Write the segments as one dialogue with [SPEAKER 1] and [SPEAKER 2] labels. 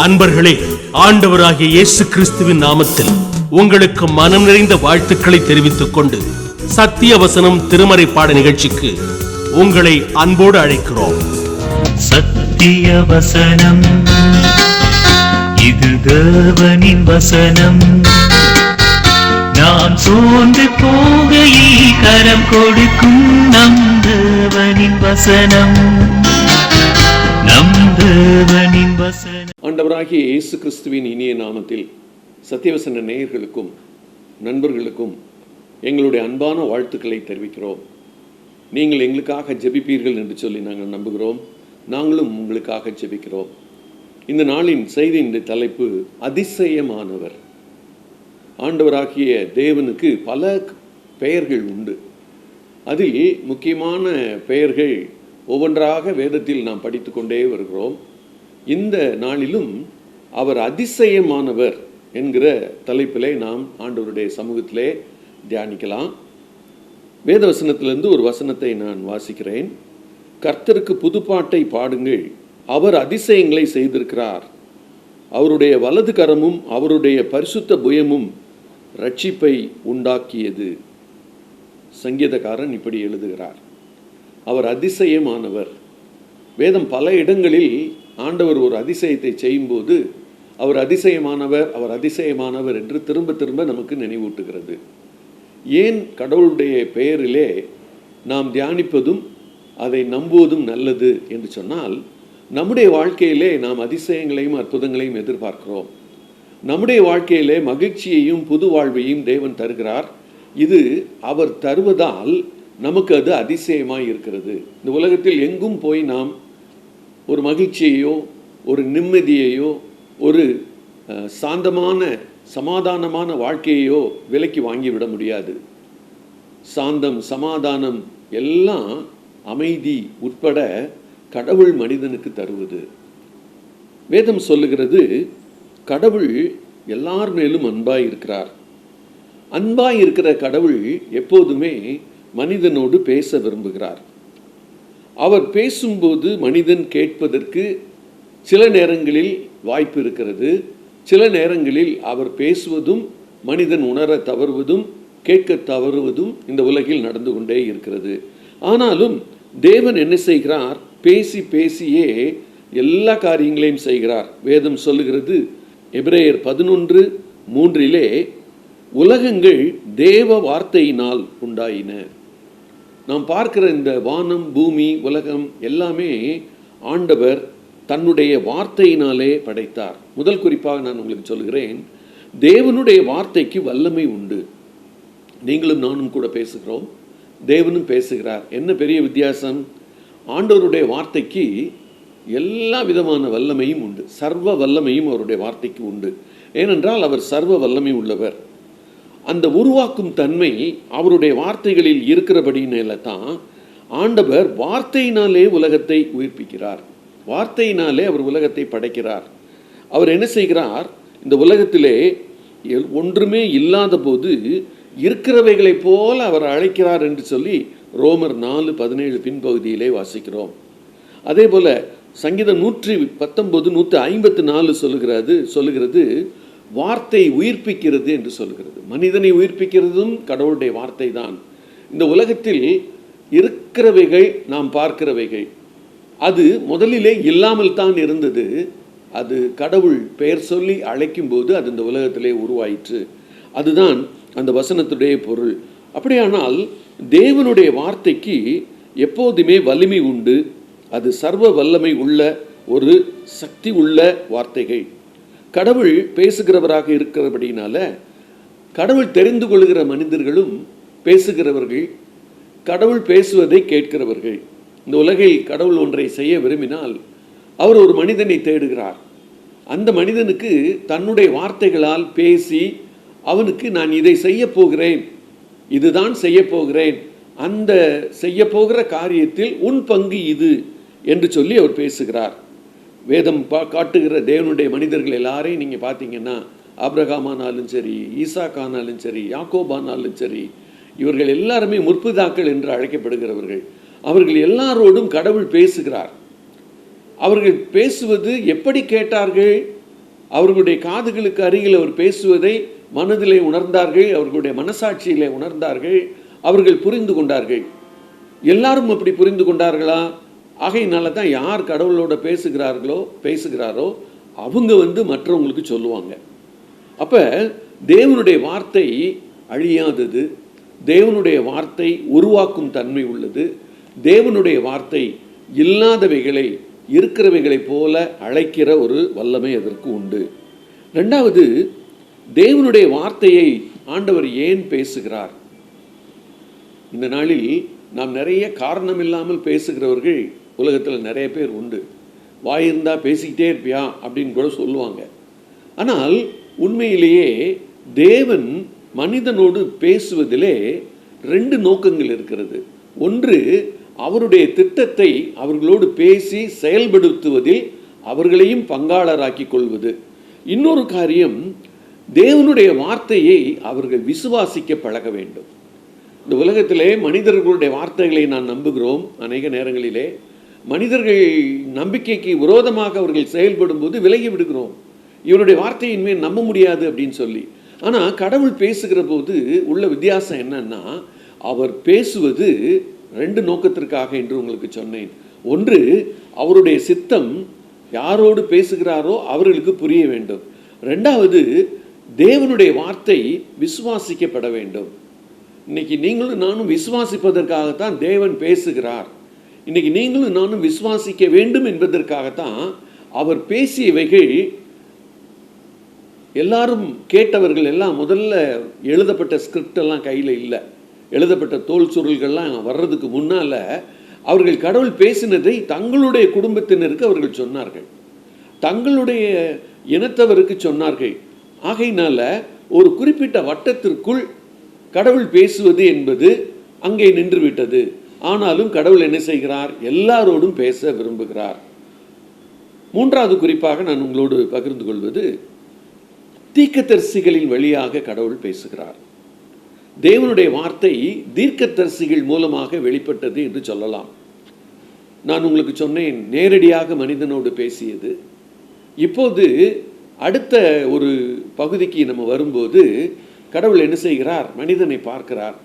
[SPEAKER 1] அன்பர்களே, ஆண்டவராகிய இயேசு கிறிஸ்துவின் நாமத்தில் உங்களுக்கு மனம் நிறைந்த வாழ்த்துக்களை தெரிவித்துக் கொண்டு சத்திய வசனம் திருமறை பாட நிகழ்ச்சிக்கு உங்களை அன்போடு அழைக்கிறோம்.
[SPEAKER 2] சத்திய வசனம், இது தேவனின் வசனம். நாம் சோர்ந்து போகையில் கரம் கொடுக்கும் நம் தேவனின் வசனம், நம் தேவனின் வசனம்.
[SPEAKER 3] ஆண்டவராகிய இயேசு கிறிஸ்துவின் இனிய நாமத்தில் சத்தியவசன நேயர்களுக்கும் நண்பர்களுக்கும் எங்களுடைய அன்பான வாழ்த்துக்களை தெரிவிக்கிறோம். நீங்கள் எங்களுக்காக ஜெபிப்பீர்கள் என்று சொல்லி நாங்கள் நம்புகிறோம். நாங்களும் உங்களுக்காக ஜெபிக்கிறோம். இந்த நாளின் செய்தியின் தலைப்பு அதிசயமானவர். ஆண்டவராகிய தேவனுக்கு பல பெயர்கள் உண்டு. அதில் முக்கியமான பெயர்கள் ஒவ்வொன்றாக வேதத்தில் நாம் படித்து கொண்டே வருகிறோம். இந்த நாளிலும் அவர் அதிசயமானவர் என்கிற தலைப்பிலே நாம் ஆண்டவருடைய சமூகத்திலே தியானிக்கலாம். வேத வசனத்திலிருந்து ஒரு வசனத்தை நான் வாசிக்கிறேன். கர்த்தருக்கு புதுப்பாட்டை பாடுங்கள், அவர் அதிசயங்களை செய்திருக்கிறார். அவருடைய வலது கரமும் அவருடைய பரிசுத்த புயமும் ரட்சிப்பை உண்டாக்கியது. சங்கீதக்காரன் இப்படி எழுதுகிறார், அவர் அதிசயமானவர். வேதம் பல இடங்களில் ஆண்டவர் ஒரு அதிசயத்தை செய்யும்போது அவர் அதிசயமானவர், அவர் அதிசயமானவர் என்று திரும்ப திரும்ப நமக்கு நினைவூட்டுகிறது. ஏன் கடவுளுடைய பெயரிலே நாம் தியானிப்பதும் அதை நம்புவதும் நல்லது என்று சொன்னால், நம்முடைய வாழ்க்கையிலே நாம் அதிசயங்களையும் அற்புதங்களையும் எதிர்பார்க்கிறோம். நம்முடைய வாழ்க்கையிலே மகிழ்ச்சியையும் புது வாழ்வையும் தேவன் தருகிறார். இது அவர் தருவதால் நமக்கு அது அதிசயமாய் இருக்கிறது. இந்த உலகத்தில் எங்கும் போய் நாம் ஒரு மகிழ்ச்சியையோ ஒரு நிம்மதியையோ ஒரு சாந்தமான சமாதானமான வாழ்க்கையையோ விலைக்கு வாங்கிவிட முடியாது. சாந்தம் சமாதானம் எல்லாம் அமைதி உட்பட கடவுள் மனிதனுக்கு தருவது. வேதம் சொல்லுகிறது, கடவுள் எல்லார் மேலும் அன்பாய் இருக்கிறார். அன்பாய் இருக்கிற கடவுள் எப்போதுமே மனிதனோடு பேச விரும்புகிறார். அவர் பேசும்போது மனிதன் கேட்பதற்கு சில நேரங்களில் வாய்ப்பு இருக்கிறது. சில நேரங்களில் அவர் பேசுவதும் மனிதன் உணர தவறுவதும் கேட்க தவறுவதும் இந்த உலகில் நடந்து கொண்டே இருக்கிறது. ஆனாலும் தேவன் என்ன செய்கிறார்? பேசி பேசியே எல்லா காரியங்களையும் செய்கிறார். வேதம் சொல்லுகிறது, எபிரேயர் 11:3 உலகங்கள் தேவ வார்த்தையினால் உண்டாயின. நாம் பார்க்கிற இந்த வானம் பூமி உலகம் எல்லாமே ஆண்டவர் தன்னுடைய வார்த்தையினாலே படைத்தார். முதல் குறிப்பாக நான் உங்களுக்கு சொல்கிறேன், தேவனுடைய வார்த்தைக்கு வல்லமை உண்டு. நீங்களும் நானும் கூட பேசுகிறோம், தேவனும் பேசுகிறார். என்ன பெரிய வித்தியாசம்? ஆண்டவருடைய வார்த்தைக்கு எல்லா விதமான வல்லமையும் உண்டு. சர்வ வல்லமையும் அவருடைய வார்த்தைக்கு உண்டு. ஏனென்றால் அவர் சர்வ வல்லமை உள்ளவர். அந்த உருவாக்கும் தன்மை அவருடைய வார்த்தைகளில் இருக்கிறபடினால தான் ஆண்டவர் வார்த்தையினாலே உலகத்தை உயிர்ப்பிக்கிறார். வார்த்தையினாலே அவர் உலகத்தை படைக்கிறார். அவர் என்ன செய்கிறார்? இந்த உலகத்திலே ஒன்றுமே இல்லாத போது இருக்கிறவைகளைப் போல அவர் அழைக்கிறார் என்று சொல்லி ரோமர் 4:17 பின்பகுதியிலே வாசிக்கிறோம். அதே போல சங்கீதம் 119, 154 சொல்லுகிறது வார்த்தை உயிர்ப்பிக்கிறது என்று சொல்கிறது. மனிதனை உயிர்ப்பிக்கிறதும் கடவுளுடைய வார்த்தை தான். இந்த உலகத்தில் இருக்கிறவைகள் நாம் பார்க்கிறவைகள் அது முதலிலே இல்லாமல் தான் இருந்தது. அது கடவுள் பெயர் சொல்லி அழைக்கும் போது அது இந்த உலகத்திலே உருவாயிற்று. அதுதான் அந்த வசனத்துடைய பொருள். அப்படியானால் தேவனுடைய வார்த்தைக்கு எப்போதுமே வலிமை உண்டு. அது சர்வ வல்லமை உள்ள ஒரு சக்தி உள்ள வார்த்தைகள். கடவுள் பேசுகிறவராக இருக்கிறபடினால கடவுள் தெரிந்து கொள்கிற மனிதர்களும் பேசுகிறவர்கள், கடவுள் பேசுவதை கேட்கிறவர்கள். இந்த உலகில் கடவுள் ஒன்றை செய்ய விரும்பினால் அவர் ஒரு மனிதனை தேடுகிறார். அந்த மனிதனுக்கு தன்னுடைய வார்த்தைகளால் பேசி அவனுக்கு நான் இதை செய்ய போகிறேன், இதுதான் செய்ய போகிறேன், அந்த செய்ய போகிற காரியத்தில் உன் பங்கு இது என்று சொல்லி அவர் பேசுகிறார். வேதம் காட்டுகிற தேவனுடைய மனிதர்கள் எல்லாரையும் நீங்கள் பார்த்தீங்கன்னா, ஆபிரகாமானாலும் சரி, ஈசாக்கானாலும் சரி, யாக்கோபானாலும் சரி, இவர்கள் எல்லாருமே முற்பிதாக்கள் என்று அழைக்கப்படுகிறவர்கள். அவர்கள் எல்லாரோடும் கடவுள் பேசுகிறார். அவர்கள் பேசுவது எப்படி கேட்டார்கள்? அவர்களுடைய காதுகளுக்கு அருகில் அவர் பேசுவதை மனதிலே உணர்ந்தார்கள், அவர்களுடைய மனசாட்சியிலே உணர்ந்தார்கள், அவர்கள் புரிந்து கொண்டார்கள். எல்லாரும் அப்படி புரிந்து கொண்டார்களா? ஆகையினால தான் யார் கடவுளோட பேசுகிறாரோ அவங்க மற்றவங்களுக்கு சொல்லுவாங்க. அப்போ தேவனுடைய வார்த்தை அழியாதது, தேவனுடைய வார்த்தை உருவாக்கும் தன்மை உள்ளது. தேவனுடைய வார்த்தை இல்லாதவைகளை இருக்கிறவைகளைப் போல அழைக்கிற ஒரு வல்லமை அதற்கு உண்டு. ரெண்டாவது, தேவனுடைய வார்த்தையை ஆண்டவர் ஏன் பேசுகிறார்? இந்த நாளில் நாம் நிறைய காரணம் இல்லாமல் பேசுகிறவர்கள் உலகத்தில் நிறைய பேர் உண்டு. வாயிருந்தா பேசிக்கிட்டே இருப்பியா அப்படின்னு கூட சொல்லுவாங்க. ஆனால் உண்மையிலேயே தேவன் மனிதனோடு பேசுவதிலே 2 நோக்கங்கள் இருக்கிறது. ஒன்று, அவருடைய திட்டத்தை அவர்களோடு பேசி செயல்படுத்துவதில் அவர்களையும் பங்காளராக்கி கொள்வது. இன்னொரு காரியம், தேவனுடைய வார்த்தையை அவர்கள் விசுவாசிக்க பழக வேண்டும். இந்த உலகத்திலே மனிதர்களுடைய வார்த்தைகளை நான் நம்புகிறோம். அநேக நேரங்களிலே மனிதர்கள் நம்பிக்கைக்கு விரோதமாக அவர்கள் செயல்படும் போது விலகி விடுகிறோம். இவருடைய வார்த்தையின் மேல் நம்ப முடியாது அப்படின்னு சொல்லி. ஆனால் கடவுள் பேசுகிற போது உள்ள வித்தியாசம் என்னன்னா, அவர் பேசுவது 2 நோக்கத்திற்காக என்று உங்களுக்கு சொன்னேன். ஒன்று, அவருடைய சித்தம் யாரோடு பேசுகிறாரோ அவர்களுக்கு புரிய வேண்டும். ரெண்டாவது, தேவனுடைய வார்த்தை விசுவாசிக்கப்பட வேண்டும். இன்னைக்கு நீங்களும் நானும் விசுவாசிப்பதற்காகத்தான் தேவன் பேசுகிறார். இன்னைக்கு நீங்களும் நானும் விசுவாசிக்க வேண்டும் என்பதற்காகத்தான் அவர் பேசியவைகள் எல்லாரும் கேட்டவர்கள் எல்லாம் முதல்ல எழுதப்பட்ட ஸ்கிரிப்ட் எல்லாம் கையில் இல்லை. எழுதப்பட்ட தோல் சுருள்கள்லாம் வர்றதுக்கு முன்னால் அவர்கள் கடவுள் பேசினதை தங்களுடைய குடும்பத்தினருக்கு அவர்கள் சொன்னார்கள், தங்களுடைய இனத்தவருக்கு சொன்னார்கள். ஆகையினால ஒரு குறிப்பிட்ட வட்டத்திற்குள் கடவுள் பேசுவது என்பது அங்கே நின்று விட்டது. ஆனாலும் கடவுள் என்ன செய்கிறார்? எல்லாரோடும் பேச விரும்புகிறார். மூன்றாவது குறிப்பாக நான் உங்களோடு பகிர்ந்து கொள்வது, தீர்க்கதரிசிகளின் வழியாக கடவுள் பேசுகிறார். தேவனுடைய வார்த்தை தீர்க்கதரிசிகள் மூலமாக வெளிப்பட்டது என்று சொல்லலாம். நான் உங்களுக்கு சொன்னேன், நேரடியாக மனிதனோடு பேசியது. இப்போது அடுத்த ஒரு பகுதிக்கு நம்ம வரும்போது கடவுள் என்ன செய்கிறார்? மனிதனை பார்க்கிறார்.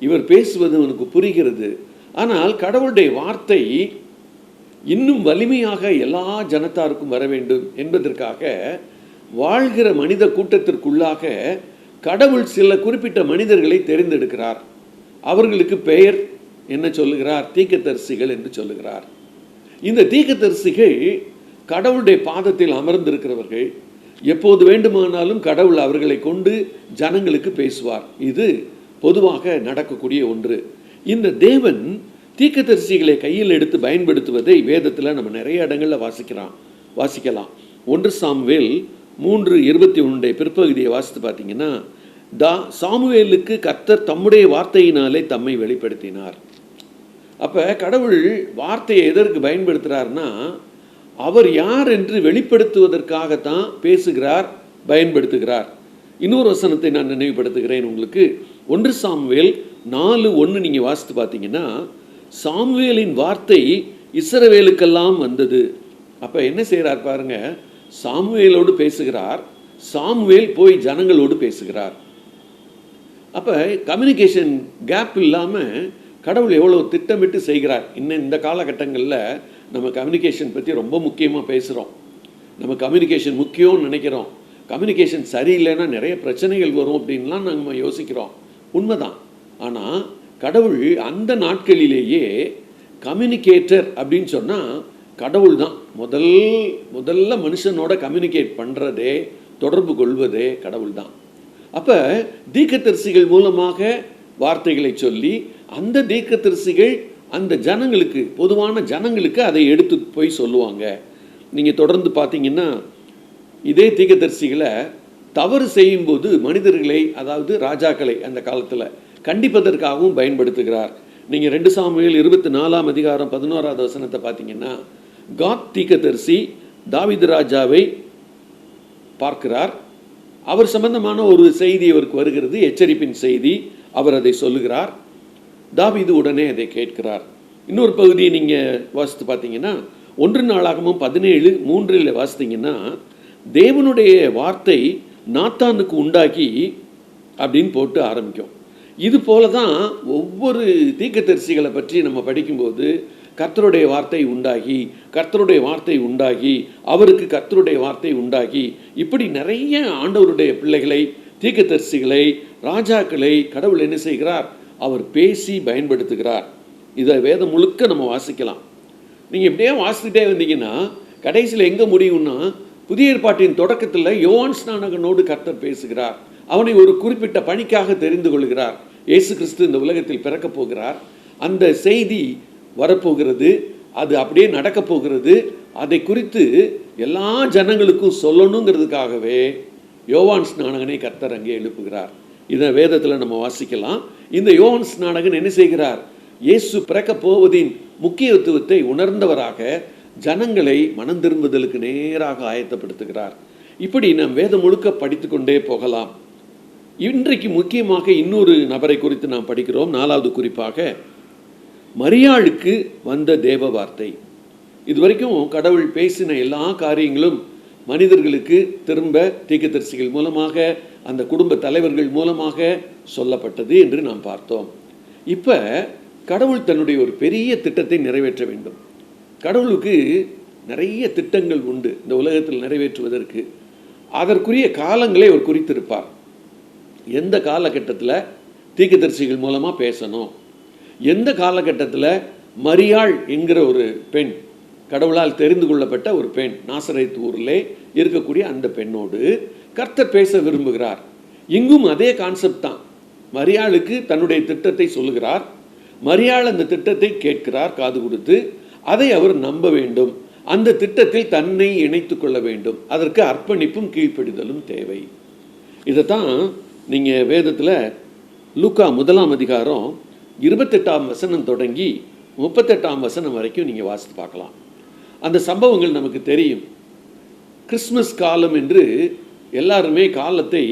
[SPEAKER 3] இவர் பேசுவது அவனுக்கு புரிகிறது. ஆனால் கடவுளுடைய வார்த்தை இன்னும் வலிமையாக எல்லா ஜனத்தாருக்கும் வர வேண்டும் என்பதற்காக வாழ்கிற மனித கூட்டத்திற்குள்ளாக கடவுள் சில குறிப்பிட்ட மனிதர்களை தெரிந்தெடுக்கிறார். அவர்களுக்கு பெயர் என்ன சொல்லுகிறார்? தீர்க்கதரிசிகள் என்று சொல்லுகிறார். இந்த தீர்க்கதரிசிகள் கடவுளுடைய பாதத்தில் அமர்ந்திருக்கிறவர்கள். எப்போது வேண்டுமானாலும் கடவுள் அவர்களை கொண்டு ஜனங்களுக்கு பேசுவார். இது பொதுவாக நடக்கக்கூடிய ஒன்று. இந்த தேவன் தீர்க்கதரிசிகளை கையில் எடுத்து பயன்படுத்துவதை வேதத்தில் நம்ம நிறைய இடங்களில் வாசிக்கலாம். 1 சாமுவேல் 3:21 பிற்பகுதியை வாசித்து பார்த்தீங்கன்னா, சாமுவேலுக்கு கர்த்தர் தம்முடைய வார்த்தையினாலே தம்மை வெளிப்படுத்தினார். அப்போ கடவுள் வார்த்தையை எதற்கு பயன்படுத்துகிறார்னா, அவர் யார் என்று வெளிப்படுத்துவதற்காகத்தான் பேசுகிறார், பயன்படுத்துகிறார். இன்னொரு வசனத்தை நான் நினைவுபடுத்துகிறேன் உங்களுக்கு. 1 சாமுவேல் 4:1 நீங்கள் வாசித்து பார்த்தீங்கன்னா, சாமுவேலின் வார்த்தை இஸ்ரவேலுக்கெல்லாம் வந்தது. அப்போ என்ன செய்கிறார் பாருங்க, சாமுவேலோடு பேசுகிறார், சாமுவேல் போய் ஜனங்களோடு பேசுகிறார். அப்போ கம்யூனிகேஷன் கேப் இல்லாமல் கடவுள் எவ்வளோ திட்டமிட்டு செய்கிறார். இன்னும் இந்த காலகட்டங்களில் நம்ம கம்யூனிகேஷன் பற்றி ரொம்ப முக்கியமாக பேசுகிறோம். நம்ம கம்யூனிகேஷன் முக்கியம்னு நினைக்கிறோம். கம்யூனிகேஷன் சரியில்லைன்னா நிறைய பிரச்சனைகள் வரும் அப்படின்லாம் நம்ம யோசிக்கிறோம். உண்மைதான். ஆனால் கடவுள் அந்த நாட்களிலேயே கம்யூனிகேட்டர் அப்படின்னு சொன்னால் கடவுள் தான் முதல்ல மனுஷனோட கம்யூனிகேட் பண்ணுறதே, தொடர்பு கொள்வதே கடவுள் தான். அப்போ தீர்க்கதரிசிகள் மூலமாக வார்த்தைகளை சொல்லி அந்த தீர்க்கதரிசிகள் அந்த ஜனங்களுக்கு, பொதுவான ஜனங்களுக்கு அதை எடுத்து போய் சொல்லுவாங்க. நீங்கள் தொடர்ந்து பார்த்தீங்கன்னா இதே தீர்க்கதரிசிகளை தவறு செய்யும்போது மனிதர்களை, அதாவது ராஜாக்களை அந்த காலத்தில் கண்டிப்பதற்காகவும் பயன்படுத்துகிறார். நீங்கள் 2 சாமுவேல் 24 11 வசனத்தை பார்த்தீங்கன்னா, காத் தீர்க்கதரிசி தாவீது ராஜாவை பார்க்கிறார். அவர் சம்பந்தமான ஒரு செய்தி அவருக்கு வருகிறது, எச்சரிப்பின் செய்தி. அவர் அதை சொல்லுகிறார். தாவீது உடனே அதை கேட்கிறார். இன்னொரு பகுதியை நீங்கள் வாசித்து பார்த்தீங்கன்னா, 1 நாளாகமம் 17:3 வாசித்தீங்கன்னா, தேவனுடைய வார்த்தை நாத்தானுக்கு உண்டாகி அப்படின்னு போட்டு ஆரம்பிக்கும். இது போல தான் ஒவ்வொரு தீர்க்கதரிசிகளை பற்றி நம்ம படிக்கும்போது கர்த்தருடைய வார்த்தை உண்டாகி, கர்த்தருடைய வார்த்தை உண்டாகி, அவருக்கு கர்த்தருடைய வார்த்தை உண்டாகி, இப்படி நிறைய ஆண்டவருடைய பிள்ளைகளை, தீர்க்கதரிசிகளை, ராஜாக்களை கடவுள் என்ன செய்கிறார்? அவர் பேசி பயன்படுத்துகிறார். இதை வேதம் முழுக்க நம்ம வாசிக்கலாம். நீங்கள் இப்படியே வாசிக்கிட்டே வந்தீங்கன்னா கடைசியில் எங்கே முடியும்னா, புதிய ஏற்பாட்டின் தொடக்கத்தில் யோவான் ஸ்நானகனோடு கர்த்தர் பேசுகிறார். அவனை ஒரு குறிப்பிட்ட பணிக்காக தெரிந்து கொள்கிறார். இயேசு கிறிஸ்து இந்த உலகத்தில் பிறக்கப் போகிறார், அந்த செய்தி வரப்போகிறது, அது அப்படியே நடக்கப் போகிறது, அதை குறித்து எல்லா ஜனங்களுக்கும் சொல்லணுங்கிறதுக்காகவே யோவான் ஸ்நானகனை கர்த்தர் அங்கே எழுப்புகிறார். இதை வேதத்தில் நம்ம வாசிக்கலாம். இந்த யோவான் ஸ்நானகன் என்ன செய்கிறார்? இயேசு பிறக்கப் போவதின் முக்கியத்துவத்தை உணர்ந்தவராக ஜனங்களை மனம் திரும்புதலுக்கு நேராக ஆயத்தப்படுத்துகிறார். இப்படி நாம் வேதம் முழுக்க படித்து கொண்டே போகலாம். இன்றைக்கு முக்கியமாக இன்னொரு நபரை குறித்து நாம் படிக்கிறோம். 4வது குறிப்பாக மரியாளுக்கு வந்த தேவ வார்த்தை. இதுவரைக்கும் கடவுள் பேசின எல்லா காரியங்களும் மனிதர்களுக்கு திரும்ப தீர்க்கதரிசிகள் மூலமாக, அந்த குடும்ப தலைவர்கள் மூலமாக சொல்லப்பட்டது என்று நாம் பார்த்தோம். இப்போ கடவுள் தன்னுடைய ஒரு பெரிய திட்டத்தை நிறைவேற்ற வேண்டும். கடவுளுக்கு நிறைய திட்டங்கள் உண்டு இந்த உலகத்தில் நிறைவேற்றுவதற்கு. அதற்குரிய காலங்களை அவர் குறித்திருப்பார். எந்த காலகட்டத்தில் தீர்க்கதரிசிகள் மூலமாக பேசணும், எந்த காலகட்டத்தில் மரியாள் என்கிற ஒரு பெண், கடவுளால் தெரிந்து கொள்ளப்பட்ட ஒரு பெண், நாசரேத் ஊரிலே இருக்கக்கூடிய அந்த பெண்ணோடு கர்த்தர் பேச விரும்புகிறார். இங்கும் அதே கான்செப்ட் தான். மரியாளுக்கு தன்னுடைய திட்டத்தை சொல்லுகிறார். மரியாள் அந்த திட்டத்தை கேட்கிறார் காது கொடுத்து. அதை அவர் நம்ப வேண்டும். அந்த திட்டத்தில் தன்னை இணைத்து கொள்ள வேண்டும். அதற்கு அர்ப்பணிப்பும் கீழ்ப்படிதலும் தேவை. இதைத்தான் நீங்கள் வேதத்தில் லூக்கா 1ஆம் அதிகாரம் 28ஆம் வசனம் தொடங்கி 38ஆம் வசனம் வரைக்கும் நீங்கள் வாசித்து பார்க்கலாம். அந்த சம்பவங்கள் நமக்கு தெரியும். கிறிஸ்மஸ் காலம் என்று எல்லாருமே காலத்தை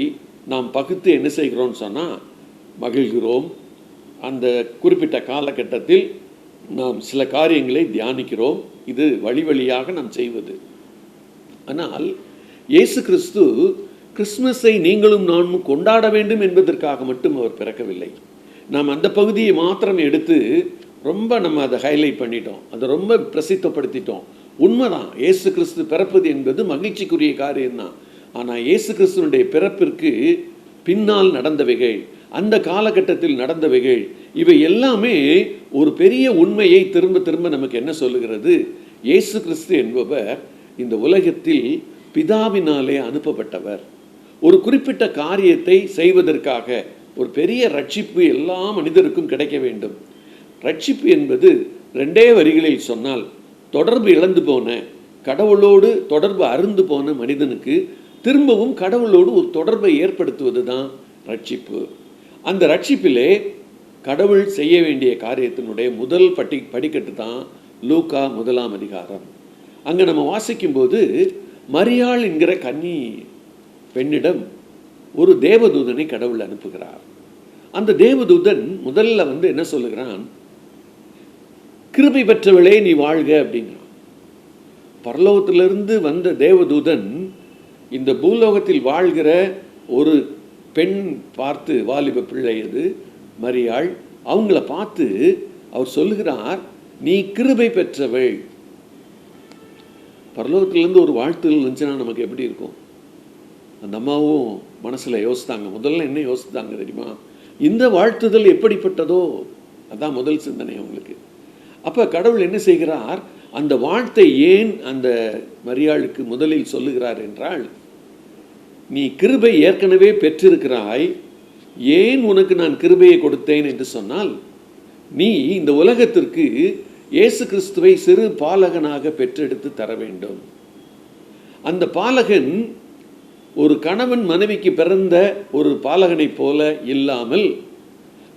[SPEAKER 3] நாம் பகுத்து என்ன செய்கிறோம்னு சொன்னால் மகிழ்கிறோம். அந்த குறிப்பிட்ட காலகட்டத்தில் நாம் சில காரியங்களை தியானிக்கிறோம். இது வழி வழியாக நாம் செய்வது. ஆனால் இயேசு கிறிஸ்து கிறிஸ்மஸை நீங்களும் நானும் கொண்டாட வேண்டும் என்பதற்காக மட்டும் அவர் பிறக்கவில்லை. நாம் அந்த பகுதியை மாத்திரம் எடுத்து ரொம்ப நம்ம அதை ஹைலைட் பண்ணிட்டோம், அதை ரொம்ப பிரசித்தப்படுத்திட்டோம். உண்மைதான், இயேசு கிறிஸ்து பிறப்பது என்பது மகிழ்ச்சிக்குரிய காரியம்தான். ஆனால் இயேசு கிறிஸ்துவனுடைய பிறப்பிற்கு பின்னால் நடந்தவைகள், அந்த காலகட்டத்தில் நடந்தவைகள், இவை எல்லாமே ஒரு பெரிய உண்மையை திரும்ப திரும்ப நமக்கு என்ன சொல்லுகிறது? இயேசு கிறிஸ்து என்பவர் இந்த உலகத்தில் பிதாவினாலே அனுப்பப்பட்டவர். ஒரு குறிப்பிட்ட காரியத்தை செய்வதற்காக ஒரு பெரிய ரட்சிப்பு எல்லா மனிதருக்கும் கிடைக்க வேண்டும். ரட்சிப்பு என்பது 2 வரிகளில் சொன்னால், தொடர்பு இழந்து போன, கடவுளோடு தொடர்பு அருந்து போன மனிதனுக்கு திரும்பவும் கடவுளோடு ஒரு தொடர்பை ஏற்படுத்துவது தான் ரட்சிப்பு. அந்த ரட்சிப்பிலே கடவுள் செய்ய வேண்டிய காரியத்தினுடைய முதல் படிக்கட்டு தான் லூக்கா 1ஆம் அதிகாரம். அங்கே நம்ம வாசிக்கும்போது மரியாள் என்கிற கன்னி பெண்ணிடம் ஒரு தேவதூதனை கடவுள் அனுப்புகிறார். அந்த தேவதூதன் முதல்ல என்ன சொல்லுகிறான்? கிருபை பெற்றவளே நீ வாழ்க அப்படிங்கிறான். பரலோகத்திலிருந்து வந்த தேவதூதன் இந்த பூலோகத்தில் வாழ்கிற ஒரு பெண் பார்த்து, வாலிப பிள்ளை அது மரியாள், அவங்கள பார்த்து அவர் சொல்லுகிறார், நீ கிருபை பெற்றவள். பரலோகத்திலேருந்து ஒரு வாழ்த்துகள் இருந்துச்சுன்னா நமக்கு எப்படி இருக்கும்? அந்த அம்மாவும் மனசில் யோசித்தாங்க. முதல்ல என்ன யோசித்தாங்க தெரியுமா? இந்த வாழ்த்துதல் எப்படிப்பட்டதோ, அதான் முதல் சிந்தனை அவங்களுக்கு. அப்போ கடவுள் என்ன செய்கிறார்? அந்த வாழ்த்தை ஏன் அந்த மரியாளுக்கு முதலில் சொல்லுகிறார் என்றால், நீ கிருபை ஏற்கனவே பெற்றிருக்கிறாய், ஏன் உனக்கு நான் கிருபையை கொடுத்தேன் என்று சொன்னால், நீ இந்த உலகத்திற்கு இயேசு கிறிஸ்துவை சிறு பாலகனாக பெற்றெடுத்து தர வேண்டும். அந்த பாலகன் ஒரு கணவன் மனைவிக்கு பிறந்த ஒரு பாலகனைப் போல இல்லாமல்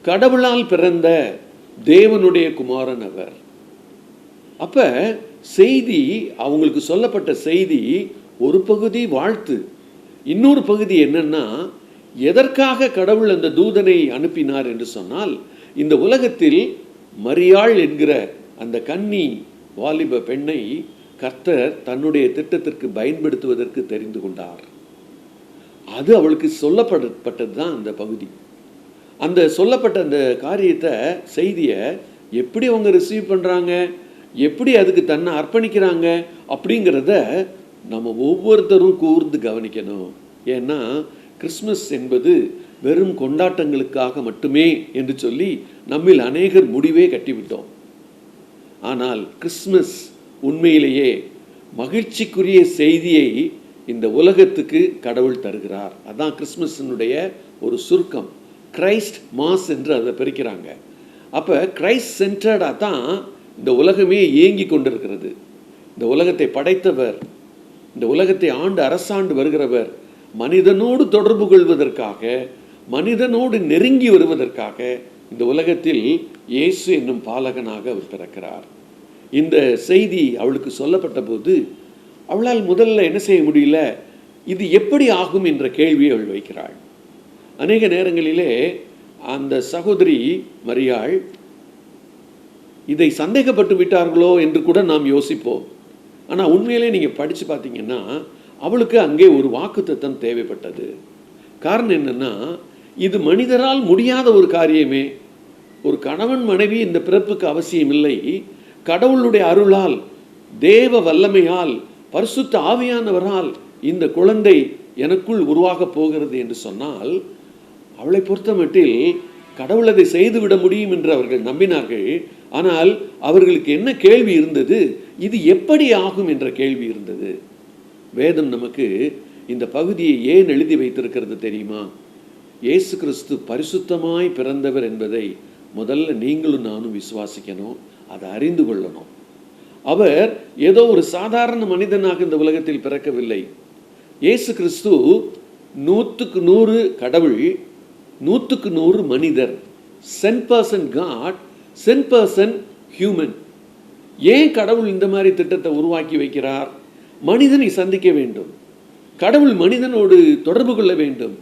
[SPEAKER 3] கடவுளால் பிறந்த தேவனுடைய குமாரன் அவர். அப்ப செய்தி, அவங்களுக்கு சொல்லப்பட்ட செய்தி ஒரு பகுதி வாழ்த்து, இன்னொரு பகுதி என்னன்னா, எதற்காக கடவுள் அந்த தூதனை அனுப்பினார் என்று சொன்னால், இந்த உலகத்தில் மரியாள் என்கிற அந்த கன்னி வாலிப பெண்ணை கர்த்தர் தன்னுடைய திட்டத்திற்கு பயன்படுத்துவதற்கு தெரிந்து கொண்டார். அது அவளுக்கு சொல்லப்பட்டது தான் அந்த பகுதி. அந்த சொல்லப்பட்ட அந்த காரியத்தை, செய்தியை எப்படி அவங்க ரிசீவ் பண்ணுறாங்க, எப்படி அதுக்கு தன்னை அர்ப்பணிக்கிறாங்க அப்படிங்கிறத நம்ம ஒவ்வொருத்தரும் கூர்ந்து கவனிக்கணும். ஏன்னா கிறிஸ்மஸ் என்பது வெறும் கொண்டாட்டங்களுக்காக மட்டுமே என்று சொல்லி நம்மில் அநேகர் முடிவே கட்டிவிட்டோம். ஆனால் கிறிஸ்மஸ் உண்மையிலேயே மகிழ்ச்சிக்குரிய செய்தியை இந்த உலகத்துக்கு கடவுள் தருகிறார். அதான் கிறிஸ்மஸினுடைய ஒரு சுருக்கம். கிரைஸ்ட் மாஸ் என்று அதை பிரிக்கிறாங்க. அப்போ கிரைஸ்ட் சென்டர்டாக தான் இந்த உலகமே இயங்கி கொண்டிருக்கிறது. இந்த உலகத்தை படைத்தவர், இந்த உலகத்தை ஆண்டு அரசாண்டு வருகிறவர் மனிதனோடு தொடர்பு கொள்வதற்காக, மனிதனோடு நெருங்கி வருவதற்காக இந்த உலகத்தில் இயேசு என்னும் பாலகனாக அவர் பிறக்கிறார். இந்த செய்தி அவளுக்கு சொல்லப்பட்ட போது அவளால் முதல்ல என்ன செய்ய முடியல, இது எப்படி ஆகும் என்ற கேள்வியை அவள் வைக்கிறாள். அநேக நேரங்களிலே அந்த சகோதரி மரியாள் இதை சந்தேகப்பட்டு விட்டார்களோ என்று கூட நாம் யோசிப்போம். ஆனால் உண்மையிலே நீங்கள் படித்து பார்த்தீங்கன்னா அவளுக்கு அங்கே ஒரு வாக்குத்தத்தம் தேவைப்பட்டது. காரணம் என்னென்னா, இது மனிதரால் முடியாத ஒரு காரியமே. ஒரு கணவன் மனைவி இந்த பிறப்புக்கு அவசியம் இல்லை. கடவுளுடைய அருளால், தேவ வல்லமையால், பரிசுத்த ஆவியானவரால் இந்த குழந்தை எனக்குள் உருவாக போகிறது என்று சொன்னால், அவளை பொறுத்தமட்டில் கடவுள் அதை செய்துவிட முடியும் என்று அவர்கள் நம்பினார்கள். ஆனால் அவர்களுக்கு என்ன கேள்வி இருந்தது, இது எப்படி ஆகும் என்ற கேள்வி இருந்தது. வேதம் நமக்கு இந்த பகுதியை ஏன் எழுதி வைத்திருக்கிறது தெரியுமா? இயேசு கிறிஸ்து பரிசுத்தமாய் பிறந்தவர் என்பதை முதல்ல நீங்களும் நானும் விசுவாசிக்கணும், அதை அறிந்து கொள்ளணும். அவர் ஏதோ ஒரு சாதாரண மனிதனாக இந்த உலகத்தில் பிறக்கவில்லை. இயேசு கிறிஸ்து 100க்கு 100 கடவுள், 100க்கு 100 மனிதர். 100% காட், 100% ஹியூமன். ஏன் கடவுள் இந்த மாதிரி திட்டத்தை உருவாக்கி வைக்கிறார்? மனிதனை சந்திக்க வேண்டும், கடவுள் மனிதனோடு தொடர்பு கொள்ள வேண்டும்.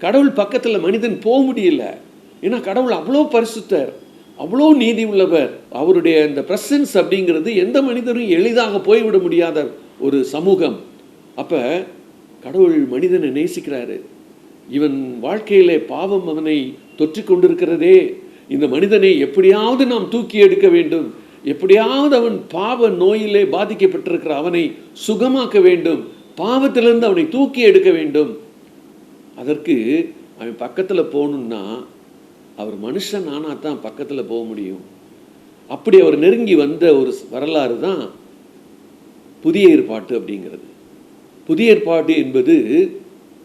[SPEAKER 3] கடவுள் பக்கத்தில் மனிதன் போக முடியல. ஏன்னா கடவுள் அவ்வளோ பரிசுத்தர், அவ்வளோ நீதி உள்ளவர். அவருடைய அந்த பிரசன்ஸ் அப்படிங்கிறது எந்த மனிதரும் எளிதாக போய்விட முடியாத ஒரு சமூகம். அப்போ கடவுள் மனிதனை நேசிக்கிறாரு. இவன் வாழ்க்கையிலே பாவம் அவனை தொற்றிக் கொண்டிருக்கிறதே, இந்த மனிதனை எப்படியாவது நாம் தூக்கி எடுக்க வேண்டும், எப்படியாவது அவன் பாவ நோயிலே பாதிக்கப்பட்டிருக்கிற அவனை சுகமாக்க வேண்டும், பாவத்திலிருந்து அவனை தூக்கி எடுக்க வேண்டும். அதற்கு அவன் பக்கத்தில் போகணுன்னா அவர் மனுஷன் ஆனால் தான் பக்கத்தில் போக முடியும். அப்படி அவர் நெருங்கி வந்த ஒரு வரலாறு தான் புதிய ஏற்பாட்டு அப்படிங்கிறது. புதிய ஏற்பாடு என்பது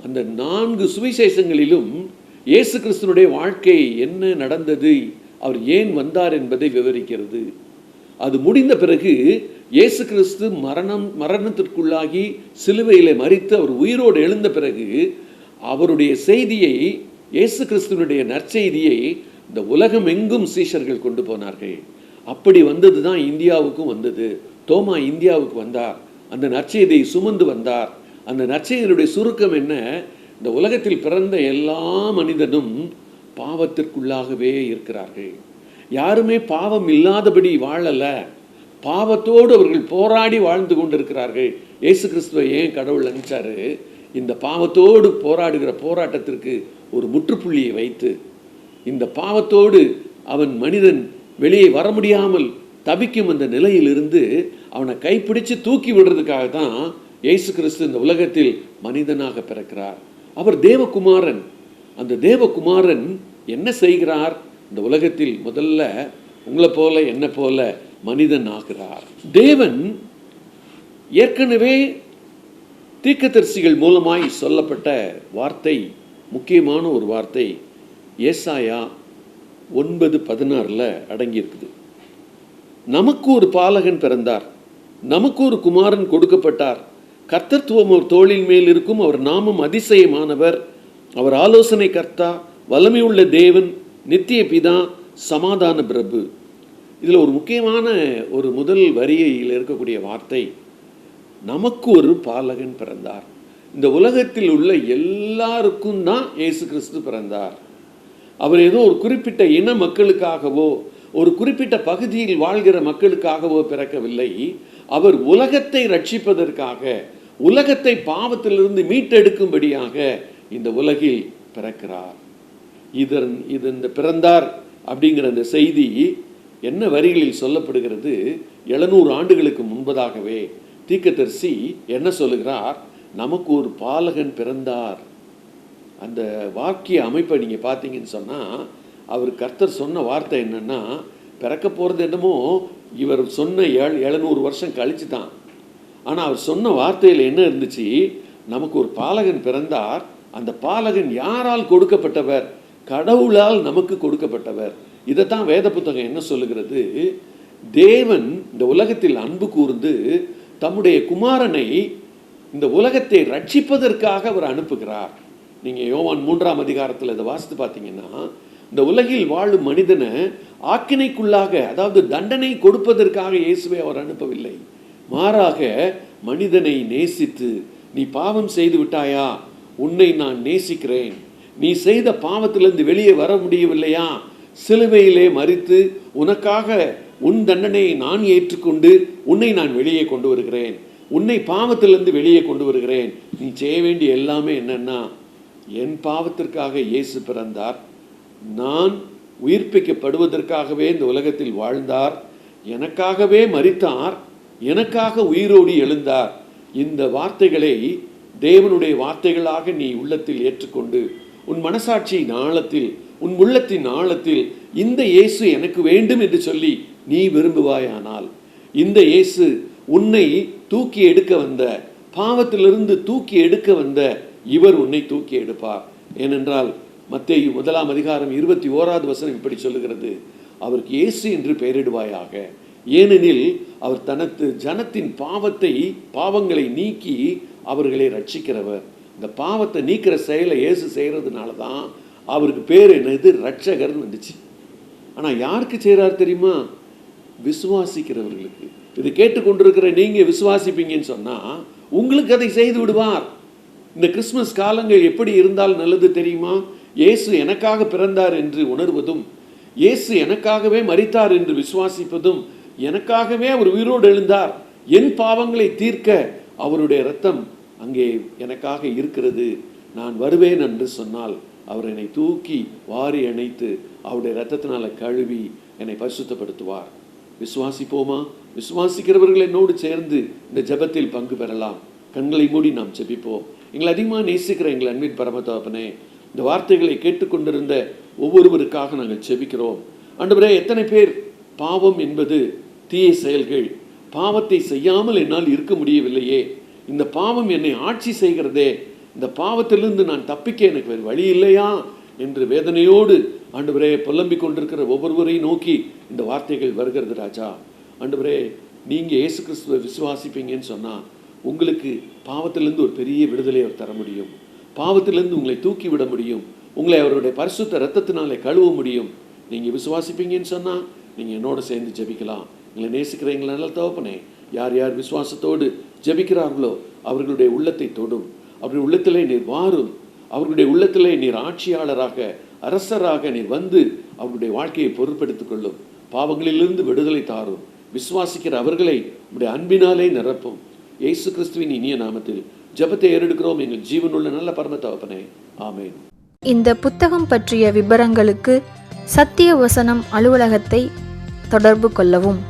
[SPEAKER 3] அந்த 4 சுவிசேஷங்களிலும் இயேசு கிறிஸ்துனுடைய வாழ்க்கை என்ன நடந்தது, அவர் ஏன் வந்தார் என்பதை விவரிக்கிறது. அது முடிந்த பிறகு இயேசு கிறிஸ்து மரணத்திற்குள்ளாகி சிலுவையிலே மரித்து அவர் உயிரோடு எழுந்த பிறகு அவருடைய செய்தியை, இயேசு கிறிஸ்துவனுடைய நற்செய்தியை இந்த உலகம் எங்கும் சீஷர்கள் கொண்டு போனார்கள். அப்படி வந்தது தான் இந்தியாவுக்கும் வந்தது. தோமா இந்தியாவுக்கு வந்தார், அந்த நற்செய்தியை சுமந்து வந்தார். அந்த நற்செய்தியுடைய சுருக்கம் என்ன? இந்த உலகத்தில் பிறந்த எல்லா மனிதனும் பாவத்திற்குள்ளாகவே இருக்கிறார்கள். யாருமே பாவம் இல்லாதபடி வாழலை, பாவத்தோடு அவர்கள் போராடி வாழ்ந்து கொண்டிருக்கிறார்கள். இயேசு கிறிஸ்துவை ஏன் கடவுள் நினைச்சாரு? இந்த பாவத்தோடு போராடுகிற போராட்டத்திற்கு ஒரு முற்றுப்புள்ளியை வைத்து, இந்த பாவத்தோடு அவன் மனிதன் வெளியே வர முடியாமல் தவிக்கும் அந்த நிலையிலிருந்து அவனை கைப்பிடிச்சு தூக்கி விடுறதுக்காக தான் இயேசு கிறிஸ்து இந்த உலகத்தில் மனிதனாக பிறக்கிறார். அவர் தேவகுமாரன். அந்த தேவகுமாரன் என்ன செய்கிறார்? இந்த உலகத்தில் முதல்ல உங்களை போல என்ன போல மனிதன் ஆகிறார். தேவன் ஏற்கனவே தீர்க்கதரிசிகள் மூலமாய் சொல்லப்பட்ட வார்த்தை, முக்கியமான ஒரு வார்த்தை ஏசாயா 9:16 அடங்கியிருக்குது. நமக்கு ஒரு பாலகன் பிறந்தார், நமக்கு ஒரு குமாரன் கொடுக்கப்பட்டார், கர்த்தத்துவம் அவர் தோளின் மேல் இருக்கும், அவர் நாமம் அதிசயமானவர், அவர் ஆலோசனை கர்த்தா, வல்லமையுள்ள தேவன், நித்திய பிதா, சமாதான பிரபு. இதில் ஒரு முக்கியமான ஒரு முதல் வரியில் இருக்கக்கூடிய வார்த்தை, நமக்கு ஒரு பாலகன் பிறந்தார். இந்த உலகத்தில் உள்ள எல்லாருக்கும் தான் இயேசு கிறிஸ்து பிறந்தார். அவர் ஏதோ ஒரு குறிப்பிட்ட இன மக்களுக்காகவோ ஒரு குறிப்பிட்ட பகுதியில் வாழ்கிற மக்களுக்காகவோ பிறக்கவில்லை. அவர் உலகத்தை ரட்சிப்பதற்காக, உலகத்தை பாவத்திலிருந்து மீட்டெடுக்கும்படியாக இந்த உலகில் பிறக்கிறார். இந்த பிறந்தார் அப்படிங்கிற அந்த செய்தி என்ன வரிகளில் சொல்லப்படுகிறது? 700 ஆண்டுகளுக்கு முன்பதாகவே தீர்க்கதரிசி என்ன சொல்லுகிறார்? நமக்கு ஒரு பாலகன் பிறந்தார். அந்த வாக்கிய அமைப்பை நீங்கள் பார்த்தீங்கன்னு சொன்னால், அவர் கர்த்தர் சொன்ன வார்த்தை என்னன்னா, பிறக்க போகிறது என்னமோ இவர் சொன்ன 700 வருஷம் கழிச்சு தான். ஆனால் அவர் சொன்ன வார்த்தையில் என்ன இருந்துச்சு? நமக்கு ஒரு பாலகன் பிறந்தார். அந்த பாலகன் யாரால் கொடுக்கப்பட்டவர்? கடவுளால் நமக்கு கொடுக்கப்பட்டவர். இதைத்தான் வேத புத்தகம் என்ன சொல்லுகிறது? தேவன் இந்த உலகத்தில் அன்பு கூர்ந்து தம்முடைய குமாரனை இந்த உலகத்தை ரட்சிப்பதற்காக அவர் அனுப்புகிறார். நீங்கள் யோவான் 3ஆம் அதிகாரத்தில் இதை வாசித்து பார்த்தீங்கன்னா, இந்த உலகில் வாழும் மனிதனை ஆக்கினைக்குள்ளாக, அதாவது தண்டனை கொடுப்பதற்காக இயேசுவை அவர் அனுப்பவில்லை. மாறாக மனிதனை நேசித்து, நீ பாவம் செய்து விட்டாயா, உன்னை நான் நேசிக்கிறேன், நீ செய்த பாவத்திலிருந்து வெளியே வர முடியவில்லையா, சிலுவையிலே மரித்து உனக்காக உன் தண்டனையை நான் ஏற்றுக்கொண்டு உன்னை நான் வெளியே கொண்டு வருகிறேன், உன்னை பாவத்திலிருந்து வெளியே கொண்டு வருகிறேன். நீ செய்ய வேண்டிய எல்லாமே என்னன்னா, என் பாவத்திற்காக இயேசு பிறந்தார், நான் உயிர்ப்பிக்கப்படுவதற்காகவே இந்த உலகத்தில் வாழ்ந்தார், எனக்காகவே மரித்தார், எனக்காக உயிரோடி எழுந்தார். இந்த வார்த்தைகளை தேவனுடைய வார்த்தைகளாக நீ உள்ளத்தில் ஏற்றுக்கொண்டு, உன் மனசாட்சியின் ஆழத்தில், உன் உள்ளத்தின் ஆழத்தில் இந்த இயேசு எனக்கு வேண்டும் என்று சொல்லி நீ விரும்புவாயானால், இந்த இயேசு உன்னை தூக்கி எடுக்க வந்த, பாவத்திலிருந்து தூக்கி எடுக்க வந்த இவர் உன்னை தூக்கி எடுப்பார். ஏனென்றால் மத்தேயு 1ஆம் அதிகாரம் 21வது வசனம் இப்படி சொல்லுகிறது, அவருக்கு இயேசு என்று பெயரிடுவாயாக, ஏனெனில் அவர் தனது ஜனத்தின் பாவங்களை நீக்கி அவர்களை ரட்சிக்கிறவர். இந்த பாவத்தை நீக்கிற செயலை இயேசு செய்கிறதுனால தான் அவருக்கு பேர் என்னது? ரட்சகர்னு வந்துச்சு. ஆனால் யாருக்கு செய்கிறார் தெரியுமா? விசுவாசிக்கிறவர்களுக்கு. இது கேட்டுக்கொண்டிருக்கிற நீங்கள் விசுவாசிப்பீங்கன்னு சொன்னால் உங்களுக்கு அதை செய்து விடுவார். இந்த கிறிஸ்மஸ் காலங்கள் எப்படி இருந்தால் நல்லது தெரியுமா? இயேசு எனக்காக பிறந்தார் என்று உணர்வதும், இயேசு எனக்காகவே மரித்தார் என்று விசுவாசிப்பதும், எனக்காகவே அவர் உயிரோடு எழுந்தார், என் பாவங்களை தீர்க்க அவருடைய இரத்தம் அங்கே எனக்காக இருக்கிறது, நான் வருவேன் என்று சொன்னால் அவர் என்னை தூக்கி வாரி அணைத்து அவருடைய இரத்தத்தினால கழுவி என்னை பரிசுத்தப்படுத்துவார். விசுவாசிப்போமா? விசுவாசிக்கிறவர்கள் என்னோடு சேர்ந்து இந்த ஜெபத்தில் பங்கு பெறலாம். கண்களை மூடி நாம் ஜெபிப்போம். எங்களை அதிகமாக நேசிக்கிற எங்கள் அன்பின் பரமதகப்பனே, இந்த வார்த்தைகளை கேட்டுக்கொண்டிருந்த ஒவ்வொருவருக்காக நாங்கள் ஜெபிக்கிறோம். ஆண்டவரே, எத்தனை பேர் பாவம் என்பது தீய செயல்கள், பாவத்தை செய்யாமல் என்னால் இருக்க முடியவில்லையே, இந்த பாவம் என்னை ஆட்சி செய்கிறதே, இந்த பாவத்திலிருந்து நான் தப்பிக்க எனக்கு வேறு வழி இல்லையா என்று வேதனையோடு ஆண்டவரே புலம்பிக் கொண்டிருக்கிற ஒவ்வொருவரையும் நோக்கி இந்த வார்த்தைகள் வருகிறது. ராஜா, ஆண்டவரே, நீங்கள் இயேசு கிறிஸ்துவை விசுவாசிப்பீங்கன்னு சொன்னால் உங்களுக்கு பாவத்திலிருந்து ஒரு பெரிய விடுதலை அவர் தர முடியும், பாவத்திலிருந்து உங்களை தூக்கி விட முடியும், உங்களை அவருடைய பரிசுத்த இரத்தத்தினாலே கழுவ முடியும். நீங்கள் விசுவாசிப்பீங்கன்னு சொன்னால் நீங்கள் என்னோட சேர்ந்து ஜெபிக்கலாம். எங்களை நேசிக்கிற எங்களை நல்ல தகப்பனே, யார் யார் விசுவாசத்தோடு ஜெபிக்கிறார்களோ அவர்களுடைய உள்ளத்தை தொடும், அவருடைய உள்ளத்திலே நீர் வாரும், அவர்களுடைய உள்ளத்திலே நீர் ஆட்சியாளராக, அரசராக நீர் வந்து அவர்களுடைய வாழ்க்கையை பொருட்படுத்திக் கொள்ளும், பாவங்களிலிருந்து விடுதலை தாரும், விசுவாசிக்கிற அவர்களை உடைய அன்பினாலே நிரப்பும். இயேசு கிறிஸ்துவின் இனிய நாமத்தில் ஜெபத்தை ஏறெடுக்கிறோம் எங்கள் ஜீவனுள்ள நல்ல பரம தகப்பனே, ஆமென்.
[SPEAKER 4] இந்த புத்தகம் பற்றிய விபரங்களுக்கு சத்திய வசனம் அலுவலகத்தை தொடர்பு கொள்ளவும்.